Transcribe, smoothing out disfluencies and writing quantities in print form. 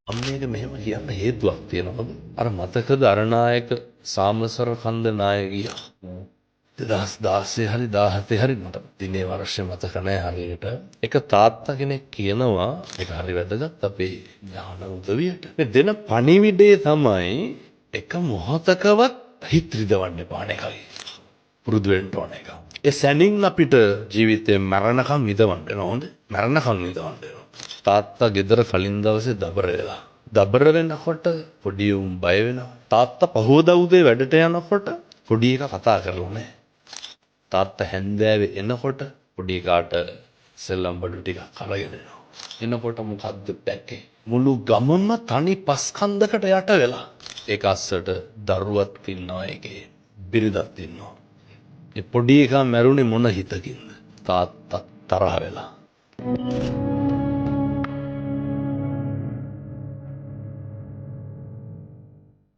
මේක මෙහෙම කියන්න හේතුවක් තියෙනවද? අර මතකද අරනායක සාමසර කන්ද නායකියා 2016 හරි 17 හරි මට දිනේ වර්ෂය මතක නැහැ හරියට. එක තාත්තා කෙනෙක් කියනවා ඒක හරි වැදගත් අපේ ඥාන උදවියට. මේ දෙන පණිවිඩය තමයි එක මොහතකවත් හිත රිදවන්න එපා නේ පුරුදු වෙන්න ඕන එක. ඒ සැනින් අපිට ජීවිතේ මරණකම් විඳවන්න වෙනවා හොඳ. මරණකම් විඳවන්න වෙනවා. තාත්තා ගෙදර කලින් දවසේ දබර වෙලා. දබර වෙනකොට පොඩි උන් බය වෙනවා. තාත්තා පහුවදා උදේ වැඩට යනකොට පොඩි එකා කතා කරලා නැහැ. තාත්තා හැන්දෑවේ එනකොට පොඩි එකාට සෙල්ලම් බඩු ටිකක් අරගෙන එනවා. එනකොට මොකද්ද දැක්කේ? මුළු ගමම තනි පස් කන්දකට යට වෙලා. ඒක අස්සට දරුවත් ඉන්නවා ඒකේ. බිරිඳත් ඉන්නවා. ඒ පොඩි එකා මැරුණේ මොන හිතකින්ද? තාත්තා තරහ වෙලා.